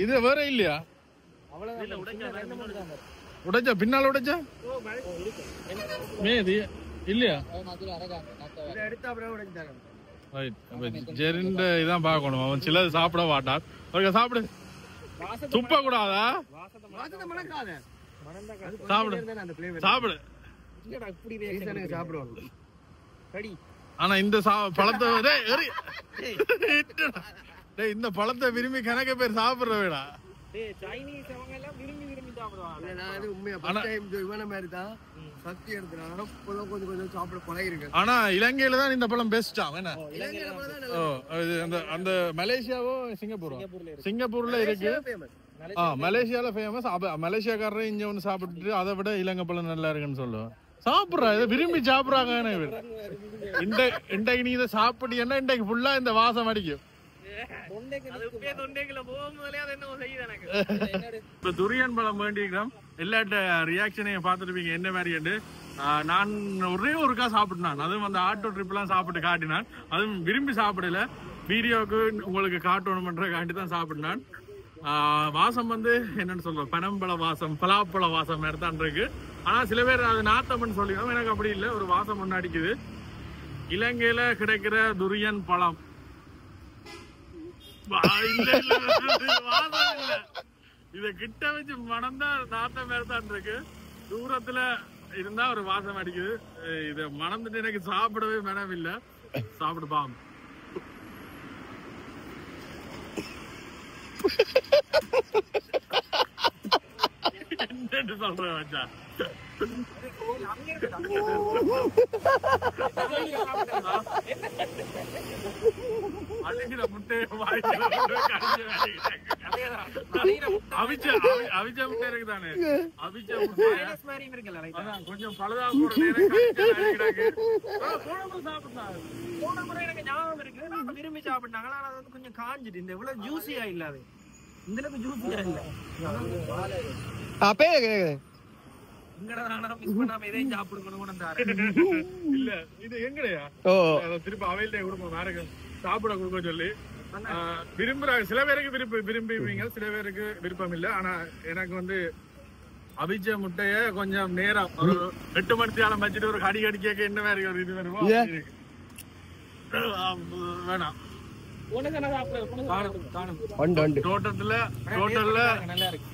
இது வேற இல்லையா? உடைச்சா பின்னால உடைச்சா மேதி இல்லையா? ஜெரிண்ட இதான் பார்க்கணும். அவன் சிலது சாப்பிட மாட்டான். சாப்பிடு, துப்ப கூடாதா? சாப்பிடு சாப்பிடு. ஆனா இந்த பழத்தை இந்த பழத்தை விரும்பி கணக்க பேர் சாப்பிடுற வேடா. ஆனா இலங்கையில தான் இந்த பழம் பெஸ்டா. அந்த மலேசியாவோ சிங்கப்பூர்ல இருக்கு. மலேசியால ஃபேமஸ். மலேசியாக்காரரை இங்க ஒண்ணு சாப்பிட்டுட்டு அதை விட இலங்கை பழம் நல்லா இருக்குன்னு சொல்லுவோம். சாப்பிடுறா, இதை விரும்பி சாப்பிடுறாங்க. இன்றைக்கு நீ இதை சாப்பிட்டீங்கன்னா இன்றைக்கு ஃபுல்லா இந்த வாசம் அடிக்கும். இப்ப துரியன் பழம் வேண்டிக்கிறோம். எல்லாட்ட ரியாக்ஷனையும் பார்த்துருப்பீங்க என்ன மாதிரி. நான் ஒரே ஒருக்கா சாப்பிட்டேன். அதுவும் அந்த ஆட்டோ ட்ரிப் எல்லாம் சாப்பிட்டு காட்டினான். அதுவும் விரும்பி சாப்பிடல, வீடியோக்கு உங்களுக்கு காட்டணும்ன்ற காட்டி தான் சாப்பிட்டான். வாசம் வந்து என்னன்னு சொல்றோம், பனம்பழ வாசம், பலாப்பழ வாசம் எடுத்தான் இருக்கு. ஆனா சில பேர் அது நாத்தம்னு சொல்லிக்கணும். எனக்கு அப்படி இல்லை, ஒரு வாசம் ஒன்று அடிக்குது. இலங்கையில கிடைக்கிற துரியன் பழம். இத கிட்ட வச்சு மணந்தா தாத்தா மேலதான் இருக்கு. தூரத்துல இருந்தா ஒரு வாசம் அடிக்குது. இத மணந்துட்டு எனக்கு சாப்பிடவே மனம் இல்ல. சாப்பிடு பாம். என்ன சொல்றேன் வச்சா அழுகிற முட்டையை அவிச்ச முட்டை இருக்குதானே, அவிச்ச முட்டை கொஞ்சம் பழுதா விரும்பி சாப்பிட்டாங்க. ஆனா அது வந்து கொஞ்சம் காஞ்சிட்டு இந்த இவ்வளவு ஜூசியா இல்லாது. இந்த அளவுக்கு ஜூசியா இல்ல. அப்பே இல்ல இது எங்கடையா திருப்பி அவையில கொடுப்போம் வேற சாப்பிட கொடுக்க சொல்லி விரும்புறாங்க. சில பேருக்கு விரும்புவீங்க, சில பேருக்கு விருப்பம் இல்ல. ஆனா எனக்கு வந்து அவிச்ச முட்டைய கொஞ்சம் நேரம் ஒரு 8 மணி நேரம் வச்சுட்டு ஒரு கடி கேட்க என்ன மாதிரி ஒரு இது வேணுமோ வேணாம்.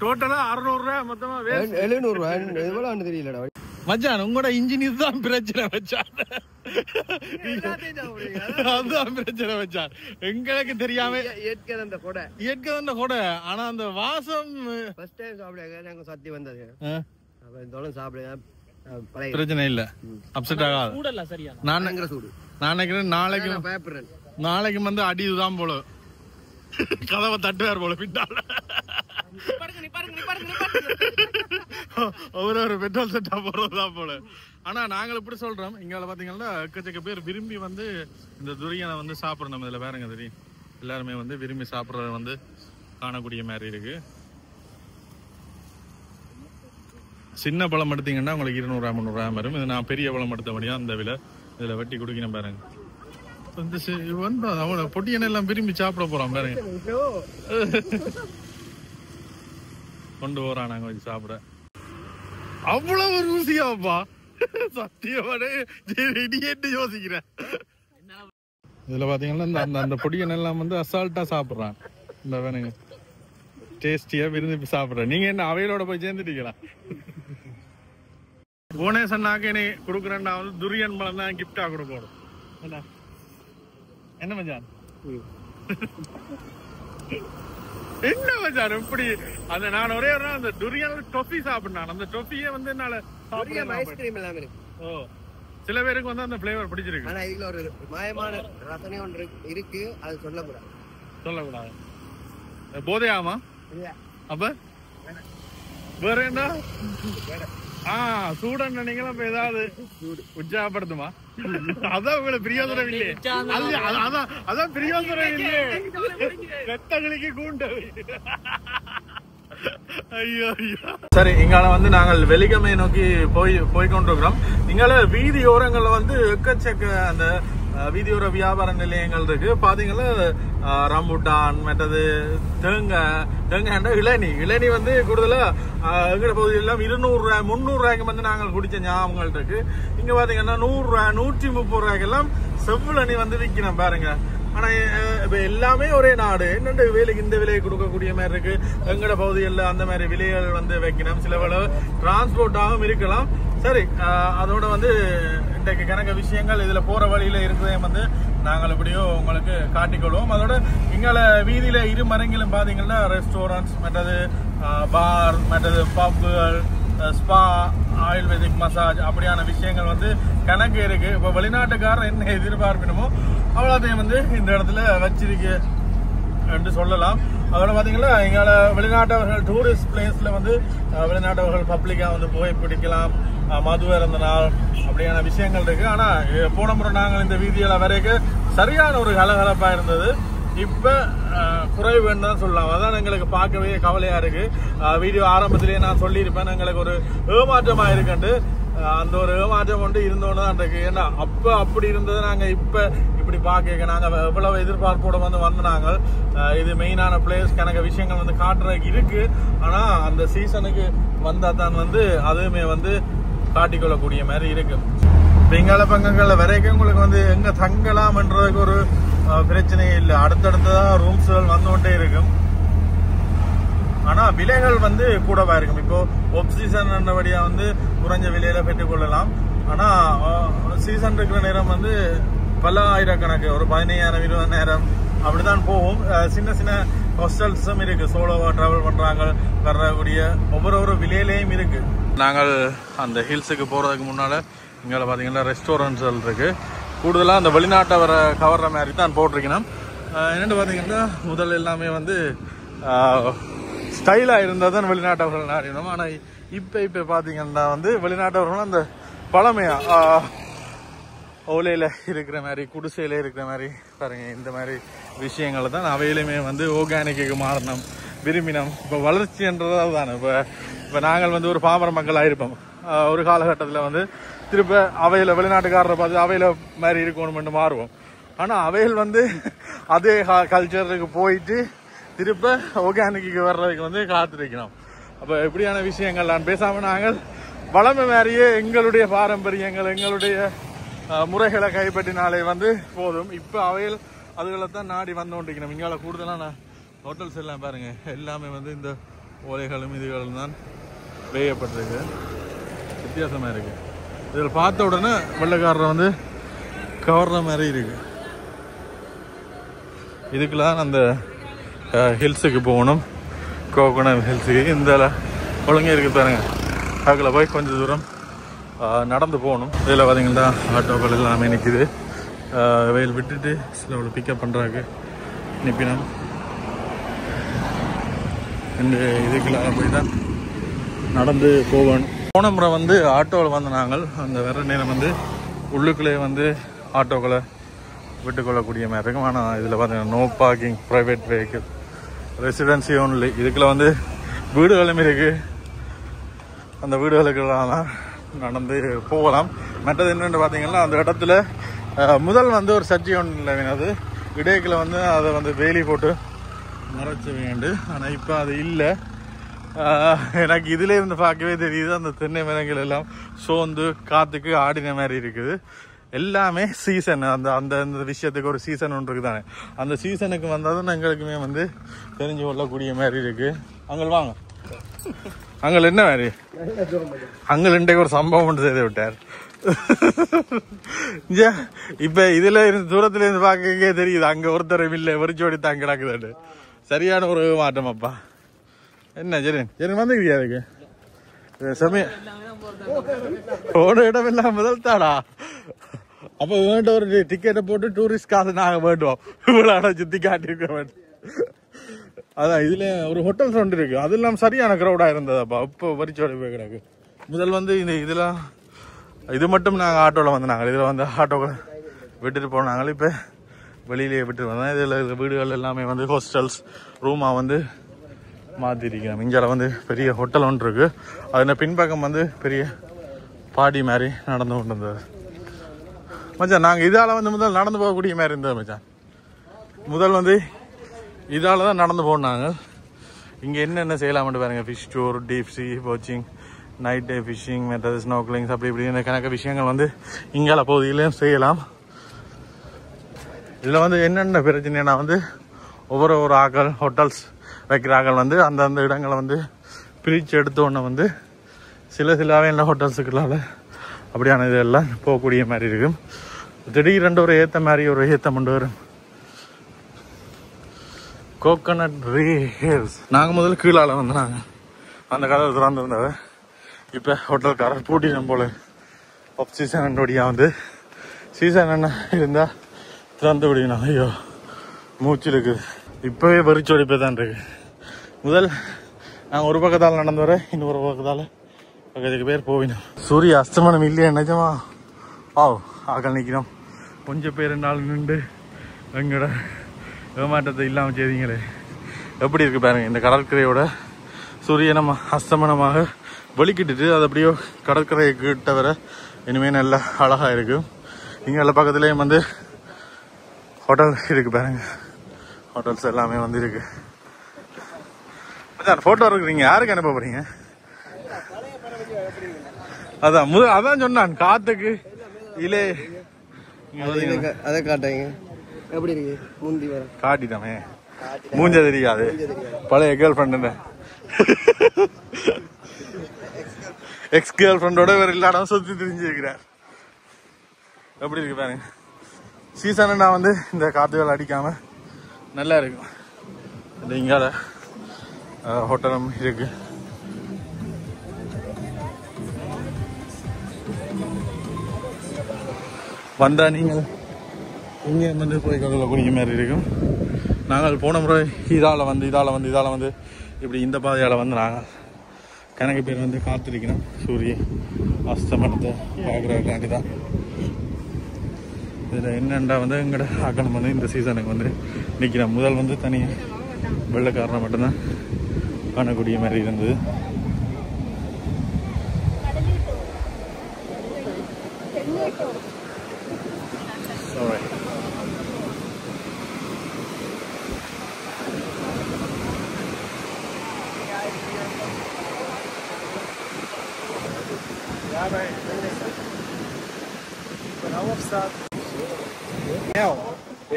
டோட்டலா 600 ரூபாய் மொத்தமா 700 ரூபாய் தெரியலடா மச்சான். உங்களோட இன்ஜின் இதுதான் பிரச்சனை வச்சான், அதுதான் பிரச்சனை வச்சான். எங்களுக்கு தெரியாம இயற்கை கொடை. ஆனா அந்த வாசம் சாப்பிட சத்தி வந்தது சாப்பிடுங்க பிரச்சனை இல்ல, அப்செட் ஆகாது. நான் நினைக்கிறேன் நாளைக்கு வந்து அடிதான் போல, கதவை தட்டுவார் போல பின்னால. ஒரு பெட்ரோல் செட்டா போறதுதான் போல. ஆனா நாங்கள் இப்படி சொல்றோம், இங்க பாத்தீங்கன்னா எக்கச்சக்க பேர் விரும்பி வந்து இந்த துரியனை வந்து சாப்பிடணும். இதுல வேறங்க தெரியும், எல்லாருமே வந்து விரும்பி சாப்பிடறத வந்து காணக்கூடிய மாதிரி இருக்கு. சின்ன பழம் எடுத்தீங்கன்னா உங்களுக்கு 200 ரூபாய் 300 ரூபாய் வரும். இது நான் பெரிய பழம் எடுத்தபடியா அந்த விலை. இதுல வெட்டி குடிக்கணும் பாருங்க. அவன பொட்டியனை எல்லாம் விரும்பி சாப்பிட போறோம் பாருங்க. கொண்டு போறான் நாங்க வச்சு சாப்பிட. அவ்வளவு ருசியாப்பா சத்தியமான யோசிக்கிறேன். இதுல பாத்தீங்கன்னா அந்த பொடியன் எல்லாம் வந்து அசால்ட்டா சாப்பிடுறான். இந்த வேணுங்க டேஸ்டியா விரும்பி சாப்பிடுறேன். நீங்க என்ன அவையோட போய் சேர்ந்துட்டீங்களா? கோணேசன்னாக்க நீ கொடுக்குறேன்னா வந்து துரியன் பழம் தான் கிஃப்டா கொடுக்கணும். என்ன மச்சான் என்ன மச்சான் இப்படி அந்த நான் ஒரே ஒரு அந்த துரியன் டொஃபி சாப்பிட்டான். அந்த டொஃபியே வந்து என்னால ஐஸ்கிரீம் எல்லாம் இருக்கு. ஓ சில பேருக்கு வந்து அந்த ஃபிளேவர் பிடிச்சிருக்கு. ஆனா இதுல ஒரு மாயமான ரசனை ஒன்று இருக்கு, அது சொல்லக்கூடாது. போதையாமா? அப்ப வேற என்ன சூடன் நீங்களும் இப்ப ஏதாவது உற்சாகப்படுத்துமா? அதான் உங்களுக்கு பிரியோசனம் இல்லையே, அதான் பிரியோசனம் இல்லையே, வெத்தகளுக்கு கூண்டு. சரி, இங்கால வந்து நாங்கள் வெலிகமை நோக்கி போய் கொண்டிருக்கிறோம். இங்கால வீதி ஓரங்கள்ல வந்து எக்கச்சக்க அந்த வீதியோர வியாபார நிலையங்கள் இருக்கு. பாத்தீங்கன்னா ரம்புட்டான், மற்றது தேங்காய், இளநி வந்து கூடுதலா எங்கட பகுதியெல்லாம் 200 ரூபாய் 300 ரூபாய்க்கு வந்து நாங்கள் குடிச்ச ஞாபகங்கள் இருக்கு. இங்க பாத்தீங்கன்னா 100 ரூபாய் 130 ரூபாய்க்கு எல்லாம் செவ்வளனி வந்து விற்கணும் பாருங்க. ஆனா இப்ப எல்லாமே ஒரே நாடு, என்னென்ன வேலைக்கு இந்த விலையை கொடுக்கக்கூடிய மாதிரி இருக்கு. எங்கட பகுதியில் அந்த மாதிரி விலைகள் வந்து வைக்கணும். சில வேலை டிரான்ஸ்போர்ட்டாகவும் இருக்கலாம். சரி, அதோட வந்து இன்றைக்கு கணக்க விஷயங்கள் இதுல போற வழியில இருக்கிறதையும் வந்து நாங்கள் எப்படியோ உங்களுக்கு காட்டிக்கொள்வோம். அதோட இங்கால வீதியில இரு மரங்களும் பாத்தீங்கன்னா ரெஸ்டாரண்ட்ஸ், மற்றது பார், மற்றது பப்புகள், ஸ்பா, ஆயுர்வேதிக் மசாஜ் அப்படியான விஷயங்கள் வந்து கணக்கு இருக்கு. இப்ப வெளிநாட்டுக்காரர் என்ன எதிர்பார்க்கணுமோ அவ்வளோத்தையும் வந்து இந்த இடத்துல வச்சிருக்கு என்று சொல்லலாம். அதோட பாத்தீங்கன்னா இங்கால வெளிநாட்டவர்கள் டூரிஸ்ட் பிளேஸ்ல வந்து வெளிநாட்டவர்கள் பப்ளிக்கா வந்து போய் பிடிக்கலாம், மது இறந்த நாள் அப்படியான விஷயங்கள் இருக்கு. ஆனா போன முறை நாங்கள் இந்த வீதியில வரைக்கும் சரியான ஒரு கலகலப்பா இருந்தது. இப்ப குறைவுன்னு தான் சொல்லலாம். அதான் எங்களுக்கு பார்க்கவே கவலையா இருக்கு. வீடியோ ஆரம்பத்திலேயே நான் சொல்லியிருப்பேன், எங்களுக்கு ஒரு ஏமாற்றமா இருக்குண்டு. அந்த ஒரு ஏமாற்றம் கொண்டு இருந்தோன்னு தான் இருக்கு. ஏன்னா அப்ப அப்படி இருந்தது, நாங்க இப்ப இப்படி பார்க்க நாங்க எவ்வளவு எதிர்பார்ப்போட வந்து நாங்கள் இது மெயினான பிளேஸ் கணக்க விஷயங்கள் வந்து காட்டுறதுக்கு இருக்கு. ஆனா அந்த சீசனுக்கு வந்தா தான் வந்து அதுவுமே வந்து காட்டிக்கொள்ளக்கூடிய மாதிரி இருக்கு. பெங்கால பங்கங்கள்ல வரைக்கும் உங்களுக்கு வந்து எங்க தங்கலாம்ன்றதுக்கு ஒரு பிரச்சனையே இல்லை. அடுத்தடுத்ததான் ரூம்ஸ்கள் வந்து கொண்டே இருக்கும். ஆனா விலைகள் வந்து கூடவா இருக்கும். இப்போ ஒப் சீசன் என்றபடியா வந்து குறைஞ்ச விலையில பெற்றுக்கொள்ளலாம். ஆனா சீசன் இருக்கிற நேரம் வந்து பல ஆயிரக்கணக்கு, ஒரு 15,000 20,000 அப்படிதான் போகும். சின்ன சின்ன ஹாஸ்டல்ஸும் இருக்கு. சோலோவா டிராவல் பண்றாங்க வரக்கூடிய ஒவ்வொரு விலையிலையும் இருக்கு. நாங்கள் அந்த ஹில்ஸுக்கு போறதுக்கு முன்னால இங்கே பாத்தீங்கன்னா ரெஸ்டாரண்ட்ஸ் இருக்கு. கூடுதலா அந்த வெளிநாட்டை வர கவர்ற மாதிரி தான் போட்டிருக்கணும். என்னென்னு பாத்தீங்கன்னா முதல் எல்லாமே வந்து ஸ்டைலா இருந்தால் தான் வெளிநாட்டவர்கள் நாடினோம். ஆனா இப்ப பாத்தீங்கன்னா வந்து வெளிநாட்டவர்கள் அந்த பழமையா ஓலையில இருக்கிற மாதிரி, குடிசையில இருக்கிற மாதிரி பாருங்க, இந்த மாதிரி விஷயங்களை தான் அவையிலுமே வந்து ஆர்கானிக்கு மாறணும் விரும்பினோம். இப்போ வளர்ச்சின்றது தானே. இப்போ நாங்கள் வந்து ஒரு பாமர மக்களாக இருப்போம். ஒரு காலகட்டத்தில் வந்து திருப்ப அவையில வெளிநாட்டுக்காரரை பார்த்து அவையில மாதிரி இருக்கணும்னு மாறுவோம். ஆனா அவையில் வந்து அதே கல்ச்சருக்கு போயிட்டு திருப்ப ஆர்கானிக்கு வர்றதுக்கு வந்து காத்திருக்கணும். அப்ப எப்படியான விஷயங்கள் நான் பேசாம நாங்கள் வளமை மாதிரியே எங்களுடைய பாரம்பரியங்கள் எங்களுடைய முறைகளை கைப்பற்றினாலே வந்து போதும். இப்ப அவையில் அதுகளை தான் நாடி வந்து கொண்டிருக்கணும். இங்கால கூடுதலான ஹோட்டல்ஸ் எல்லாம் பாருங்க, எல்லாமே வந்து இந்த ஓலைகளும் இதுகளும் தான் வேயப்பட்டிருக்கு. வித்தியாசமா இருக்கு. இதில் பார்த்த உடனே வெள்ளைக்காரரை வந்து கவர்ற மாதிரி இருக்கு. இதுக்கெல்லாம் அந்த ஹில்ஸுக்கு போகணும், கோகனட் ஹில்ஸுக்கு. இந்த ஒழுங்கே இருக்கு பாருங்க. அதில் போய் கொஞ்சம் தூரம் நடந்து போகணும். இதில் பார்த்தீங்கன்னா ஆட்டோக்கள் எல்லாமே நிற்குது. வெயில் விட்டுட்டு சில பிக்கப் பண்ணுறாங்க நிற்பினோம். இந்த இதுக்கெல்லாம் போய் தான் நடந்து போகணும். போன முறை வந்து ஆட்டோவில் வந்து நாங்கள் அந்த வர நேரம் வந்து உள்ளுக்குள்ளே வந்து ஆட்டோக்களை விட்டுக்கொள்ளக்கூடிய மாதிரி இருக்கும். ஆனால் இதில் பார்த்தீங்கன்னா no parking, private vehicle, residency only. இதுக்குள்ள வந்து வீடுகளும் இருக்குது. அந்த வீடுகளுக்கெல்லாம் நடந்து போகலாம். மற்றது என்னென்னு பார்த்தீங்கன்னா அந்த இடத்துல முதல் வந்து ஒரு சர்ச்சை ஒன்று இல்லை வேணாது, இடையில வந்து அதை வந்து வேலி போட்டு மறைச்ச வேண்டு. ஆனால் இப்போ அது இல்லை. எனக்கு இதுல இருந்து பார்க்கவே தெரியுது அந்த தென்னை மரங்கள் எல்லாம் சோர்ந்து காத்துக்கு ஆடின மாதிரி இருக்குது. எல்லாமே சீசன். அந்த அந்த விஷயத்துக்கு ஒரு சீசன் ஒன்று இருக்குதானே, அந்த சீசனுக்கு வந்தாலும் எங்களுக்குமே வந்து தெரிஞ்சு கொள்ளக்கூடிய மாதிரி இருக்கு. அங்கே வாங்க, அங்கே என்ன மாதிரி அங்கே இன்றைக்கு ஒரு சம்பவம் ஒன்று செய்து விட்டார். இப்ப இதுல இருந்து தூரத்துல இருந்து பார்க்கவே தெரியுது அங்க ஒருத்தரும் இல்லை, வெறிச்சோடி தான் கிடக்குது. சரியான ஒரு மாற்றம் அப்பா. என்ன சரி வந்துக்கிறியா அதுக்கு சமய ஒரு இடம் இல்லாம முதல் தாடா. அப்ப வேண்ட ஒரு டிக்கெட்டை போட்டு டூரிஸ்ட் காசு நாங்க வேண்டுவோம். இவ்வளவு சுத்தி காட்டிருக்க வேண்டும். அதான் இதுல ஒரு ஹோட்டல்ஸ் ஒன்று இருக்கு, அது இல்லாம சரியான கிரௌடா இருந்ததாப்பா. இப்போ வரிச்சோட போய் கிடக்கு. முதல் வந்து இந்த இதெல்லாம் இது மட்டும் நாங்க ஆட்டோல வந்து நாங்கள் இதுல வந்து ஆட்டோக்களை விட்டுட்டு போனாங்க. இப்ப வெளியிலேயே விட்டு வந்தோம். இதுல வீடுகள் எல்லாமே வந்து ஹோஸ்டல்ஸ் ரூமா வந்து மாத்திருக்கோம். இங்கே வந்து பெரிய ஹோட்டல் ஒன்று இருக்கு. அது பின்பக்கம் வந்து பெரிய பாடி மாதிரி நடந்து கொண்டு இருந்தது. மச்சான் நாங்கள் இதால வந்து முதல் நடந்து போகக்கூடிய மாதிரி இருந்தது மச்சான். முதல் வந்து இதால தான் நடந்து போனாங்க. இங்கே என்னென்ன செய்யலாம்னு பாருங்க, ஃபிஷ் டூர், டீப் சி வாட்சிங், நைட் டே ஃபிஷிங், மெத்தட் ஸ்னோக்லிங்ஸ், அப்படி இப்படி கணக்க விஷயங்கள் வந்து இங்கால பகுதியிலையும் செய்யலாம். இதில் வந்து என்னென்ன பிரச்சனைனா வந்து ஒவ்வொரு ஆக்கள் ஹோட்டல்ஸ் வைக்கிற ஆக்கள் வந்து அந்தந்த இடங்களை வந்து பிரித்து எடுத்தோன்னே வந்து சில என்ன ஹோட்டல்ஸுக்குள்ளால அப்படியான இதெல்லாம் போகக்கூடிய மாதிரி இருக்கும். திடீரென்று ஒரு ஏற்ற மாதிரி ஒரு ஏற்றம் கொண்டு வரும். Coconut hills. நாங்கள் முதல்ல கீழால வந்து நாங்கள் அந்த கதவை திறந்துருந்தவ. இப்போ ஹோட்டல்காரர் பூட்டினோம் போல. பப் சீசன் ஒடியா வந்து சீசன் என்ன இருந்தால் திறந்து விடணும். ஐயோ மூச்சு இருக்குது. இப்போவே வெறிச்சோடிப்பே தான் இருக்கு. முதல் நாங்கள் ஒரு பக்கத்தால் நடந்து வர, இன்னொரு பக்கத்தால் பக்கத்துக்கு பேர் போவினோம். சூரிய அஸ்தமனம் இல்லையா நிஜமா? ஆக்கள் நிற்கிறோம். கொஞ்சம் பேர் நாள் நின்று எங்கட ஏமாற்றத்தை இல்லாமல் செய்தீங்களே. எப்படி இருக்கு பாருங்க. இந்த கடற்கரையோட சூரியனம் அஸ்தமனமாக வெளிக்கிட்டு அது அப்படியோ கடற்கரையை கிட்ட வர இனிமேல் நல்லா அழகா இருக்கு. இங்கே எல்லா பக்கத்துலேயும் வந்து ஹோட்டல் இருக்கு பாருங்க. ஹோட்டல்ஸ் எல்லாமே வந்து இருக்கு. போட்டோ இருக்கிறீங்க, யாருக்கு அனுப்ப போறீங்க? அதான் அதான் சொன்னான் காத்துக்கு இல்லே அதை காட்டாங்க எப்படி இருக்கு முந்தி வர காட்டிட்டமே மூஞ்ச தெரியாது பழைய கேர்ள் ஃப்ரெண்டு எக்ஸ் கேர்ள் ஃப்ரெண்டோட வேற இல்லாடம் சுத்தி தெரிஞ்சிருக்கிறார். எப்படி இருக்கு பாருங்க. சீசன் நான் வந்து இந்த காத்துகள் அடிக்காம நல்லா இருக்கும். இந்த இங்கால ஹோட்டலும் இருக்கு. வந்தா நீங்கள் இங்கே வந்து போய் கடலில் குடிக்க மாதிரி இருக்கும். நாங்கள் போன முறை இதால் வந்து இப்படி இந்த பாதையால் வந்து நாங்கள் கணக்கு பேர் வந்து காத்திருக்கணும் சூரிய அஸ்தமனத்தை பார்க்குறதுக்காண்டி தான். இதில் என்னென்னா வந்து எங்கள்ட ஆக்கணும் வந்து இந்த சீசனுக்கு வந்து நிற்கிறோம். முதல் வந்து தனியாக வெள்ளைக்காரனை மட்டும்தான் காணக்கூடிய மாதிரி இருந்தது.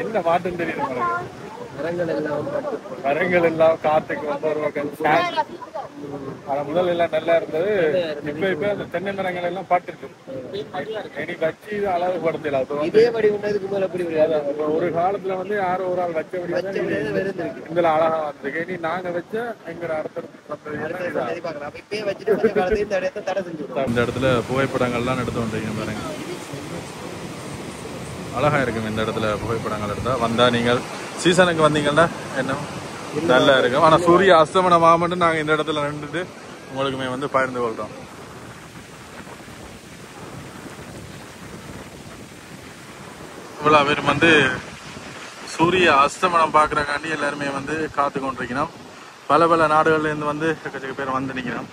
என்ன பாட்டுன்னு தெரியும் மரங்கள் எல்லாம் காத்துக்கு வந்து ஒரு முதல் எல்லாம் நல்லா இருந்தது. இப்ப அந்த தென்னை மரங்கள் எல்லாம் பாட்டுருக்கு. இனி வச்சு அளவுபடுத்தல. ஒரு காலத்துல வந்து யாரும் ஒரு ஆள் வச்சபடி இதுல அழகா வந்திருக்கு. இனி நாங்க வச்ச எங்க இந்த இடத்துல புகைப்படங்கள்லாம் எடுத்து வந்தீங்க பாருங்க. அழகா இருக்கும் இந்த இடத்துல புகைப்படங்கள் எடுத்தா. வந்தா நீங்கள் சீசனுக்கு வந்தீங்கன்னா என்ன நல்லா இருக்கும். ஆனா சூரிய அஸ்தமனம் ஆகட்டும் நாங்க இந்த இடத்துல நின்றுட்டு உங்களுக்குமே வந்து பகிர்ந்து கொள்றோம். இவ்வளவு பேரும் வந்து சூரிய அஸ்தமனம் பாக்குறக்காண்டி எல்லாருமே வந்து காத்து கொண்டிருக்கணும். பல பல நாடுகள்ல இருந்து வந்து எக்கச்சக்க பேர் வந்து நிக்கணும்.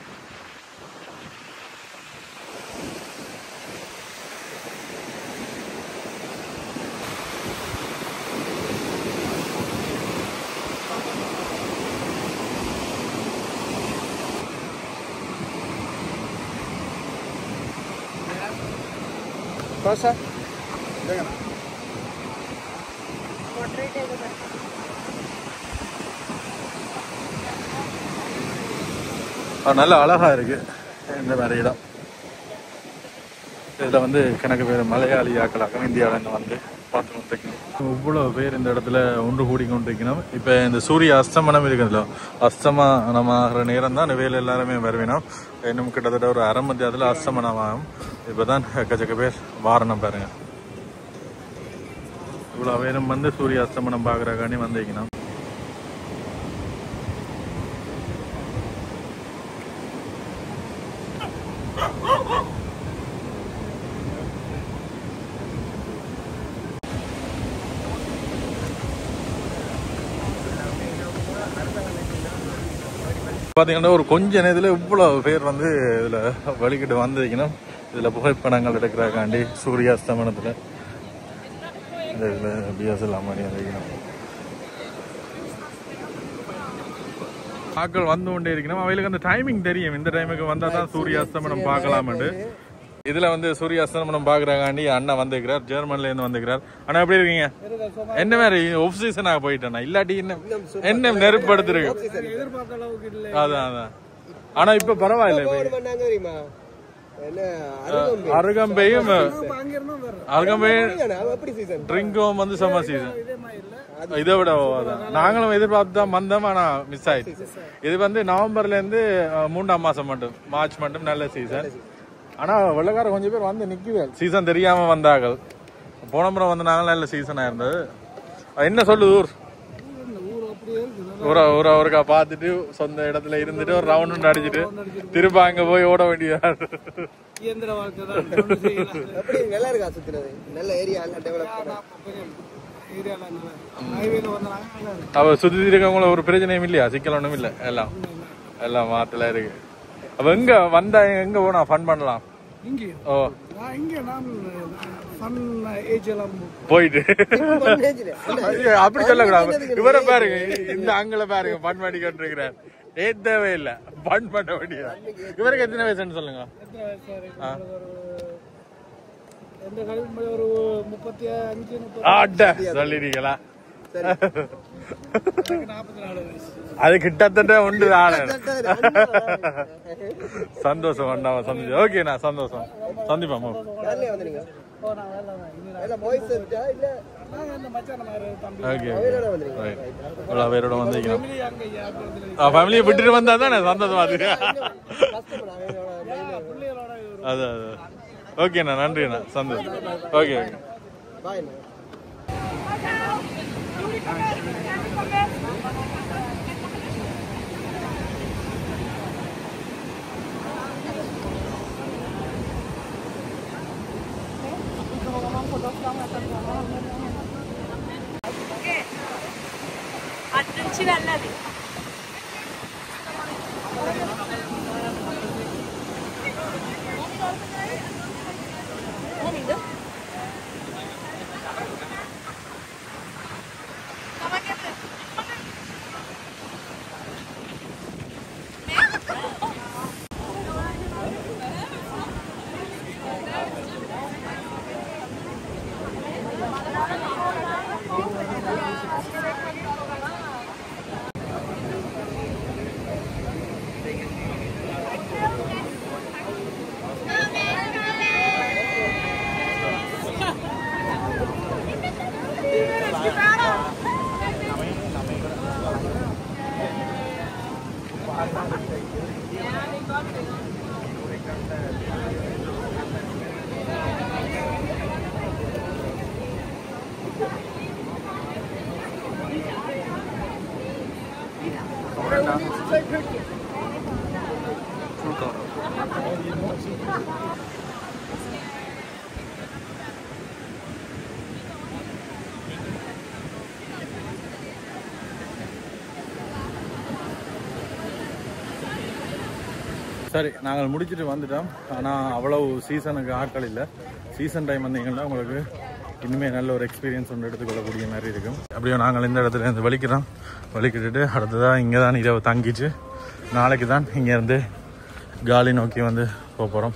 Cosa? நல்ல அழகா இருக்கு இந்த மாதிரி இடம். இதுல வந்து கணக்கு பேர் மலையாளி ஆக்களாக இந்தியாவில வந்து பார்த்து கொண்டிருக்கணும். இவ்வளவு பேர் இந்த இடத்துல ஒன்று கூடி கொண்டிருக்கணும். இப்ப இந்த சூரிய அஸ்தமனம் இருக்குதுல்ல, அஸ்தமனமாகிற நேரம் தான் வேலை எல்லாருமே வருவினோம். இன்னும் கிட்டத்தட்ட ஒரு அரை மணி நேரத்துல அஸ்தமனம் ஆகும். இப்பதான் எக்கச்சக்க பேர் வாரணம் பாருங்க. இவ்வளவு பேரும் வந்து சூரிய அஸ்தமனம் பாக்குறக்காண்டி வந்திருக்கணும். பாத்தீங்கன்னா ஒரு கொஞ்ச நேரத்துல இவ்வளவு பேர் வந்து இதுல வழிகிட்டு வந்திருக்கணும். இதுல புகைப்படங்கள் எடுக்கிறக்காண்டி சூரிய அஸ்தமனத்துல ஆக்கள் வந்து கொண்டே இருக்கணும். அவைகளுக்கு அந்த டைமிங் தெரியும். இந்த டைமுக்கு வந்தா தான் சூரிய அஸ்தமனம் பார்க்கலாம். இதுல வந்து சூரிய அஸ்தமனம் பாக்குறக்காண்டி அண்ணா வந்துக்கிறார். ஜெர்மன்ல இருந்து வந்துக்கிறார். ஆனா எப்படி இருக்கீங்க? என்ன மாதிரி ஆஃப் சீசனாக போயிட்டேன்னா இல்லாட்டி என்ன நெருப்படுத்திருக்கு. அதான் ஆனா இப்ப பரவாயில்ல. அருகம்பையும் ட்ரிங்கும் வந்து சம்மர் சீசன். இதை விட நாங்களும் எதிர்பார்த்து தான் வந்தோம். ஆனா மிஸ் ஆயிடுச்சு. இது வந்து நவம்பர்ல இருந்து 3ஆம் மாசம் மட்டும், மார்ச் மட்டும் நல்ல சீசன். ஆனா வெள்ளக்கார கொஞ்சம் பேர் வந்து நிக்குது. சீசன் தெரியாம வந்தார்கள். போன முறை வந்து நாங்களும் நல்ல சீசனா இருந்தது. என்ன சொல்லுது ஊருக்கா பாத்துட்டு சொந்த இடத்துல இருந்துட்டு ஒரு ரவுண்ட் அடிச்சுட்டு திரும்ப அங்க போய் ஓட வேண்டியதா. அவ சுத்தி இருக்கவங்கள ஒரு பிரச்சனையும் இல்லையா? சிக்கல் ஒண்ணும் இல்ல. எல்லாம் மாத்துல இருக்கு. அப்ப எங்க வந்தா எங்க போனா ஃபன் பண்ணலாம்? ஓ போயிட்டு அப்படி சொல்லக்கூடாது. இவரை பாருங்க, இந்த அங்கல பாருங்க பண் பண்ணி கொண்டிருக்கிறார். தேவை இல்ல பண் பண்ண வேண்டியது. இவருக்கு எத்தனை வயசுன்னு சொல்லுங்க. ஒரு 35 ஆட்ட சொல்லிருக்கீங்களா? அது கிட்டத்தட்ட உண்டு தானே. சந்தோஷம் அண்ணா சந்தோஷம். ஓகேண்ணா சந்தோஷம். சந்திப்போம். வேரோட வந்தீங்க ஃபேமிலியை விட்டுட்டு வந்தா தானே சந்தோஷம். அது அது ஓகேண்ணா நன்றிண்ணா சந்தோஷம். ஓகே ஓகே అట్నుంచి వెళ్ళాలి. சரி, நாங்கள் முடிச்சுட்டு வந்துட்டோம். ஆனால் அவ்வளவு சீசனுக்கு ஆட்கள் இல்லை. சீசன் டைம் வந்தீங்கன்னா உங்களுக்கு இனிமே நல்ல ஒரு எக்ஸ்பீரியன்ஸ் ஒன்று எடுத்துக்கொள்ளக்கூடிய மாதிரி இருக்கும். அப்படியே நாங்கள் இந்த இடத்துல இருந்து வலிக்கிட்டு அடுத்ததான் இங்கே தான் இரவு தங்கிச்சு நாளைக்கு தான் இங்கேருந்து காலி நோக்கி வந்து போகிறோம்.